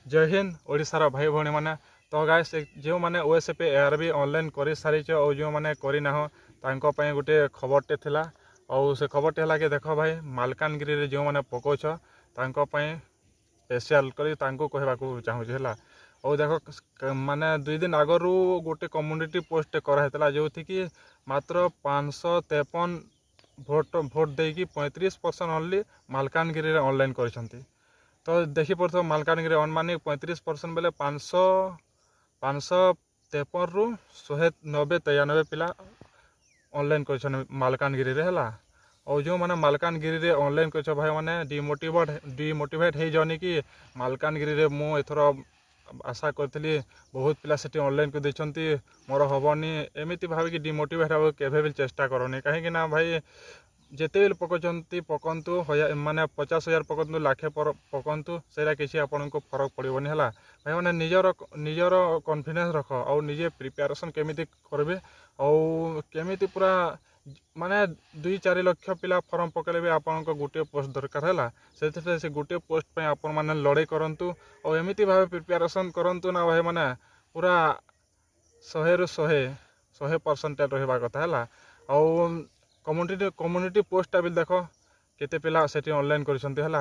जय हिंद ओडिशार भाई भौणी मैंने तो गाइस जो मैंने ओएसएपी एआरबी ऑनलाइन कर सारी और जो मैंने करना गोटे खबरटे थिला और से खबरटे है कि देख भाई मालकानगिरी जो मैंने पकाउछ स्पेशल कर कहवा चाहूँ है और देख माने 2 दिन आगरू गोटे कम्युनिटी पोस्ट कराइला जो थी कि मात्र 553 भोट देकी 35% ओनली मालकानगिरी ऑनलाइन कर तो देखी पड़ो मालकानगिरी अनुमानिक 35% बेले 553 रु 190-93 पिला ऑनलाइन कर मालकानगिरी है और जो मैंने मालकानगिरी ऑनलाइन कर भाई मैंने डिमोटिवेट हो जानी कि मालकानगिरी मु एथर आशा करी बहुत पिला से ऑनलाइन कर मोर हेनी एमती भाविक डिमोटिवेट हाँ केवे भी चेष्टा करनी कहीं भाई जिते भी पकंतु माने 50,000 पकंतु लाखे पकंतु से किसी आपन को फरक पड़ोनी है भाई मैंने निजर कॉन्फिडेंस रख और निजे प्रिपेरेसन केमी करेंगे और केमी पूरा माने 2-4 लाख पिला फॉर्म पकड़े भी आपन को गोटे पोस्ट दरकार है से गोटे पोस्ट पे आपन माने लड़ाई करंतु और एमती भाव प्रिपेरेसन करंतु ना भाई मैंने पूरा 100 ରୁ 100% रहा कथा है और कम्युनिटी पोस्टा भी देख केते पिला सेठी ऑनलाइन कर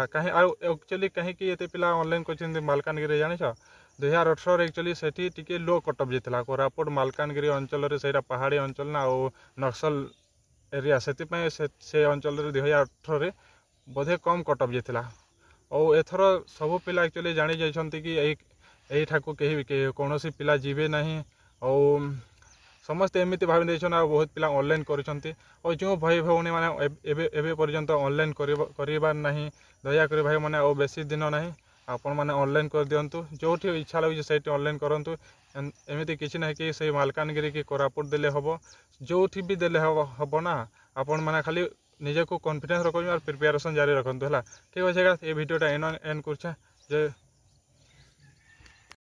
कहीं एक्चुअली कहीं ये पिला ऑनलाइन कर मालकानगिरी जानिछ 2018 एक्चुअली सेठी टिके लो कटअप जाता कोरापुट मालकानगिरी अंचल से पहाड़ी अंचल ना और नक्सल एरिया से अंचल 2018 बोधे कम कटअप जाता और एथर सब पिला एक्चुअली जानी जाइछंती कि यही ठाकू कहीं कौन पिला जीवे नहीं और समस्ते एमती भाव बहुत पिला ऑनलाइन कर और जो भाई भौणी मैंने पर्यंत ऑनलाइन कर दयाकोरी भाई मैंने और बेसी दिन ना आपण मैंने ऑनलाइन कर दिंतु जो इच्छा लगे से ऑनलाइन करूँ एमती किसी ना कि से मालकानगिरी की कोरापुट देले हम जो भी देले हम ना आपण मैंने खाली निजे को कॉन्फिडेंस रख और प्रिपेरेसन जारी रखु है ठीक अच्छे ये भिडियोटा एन कर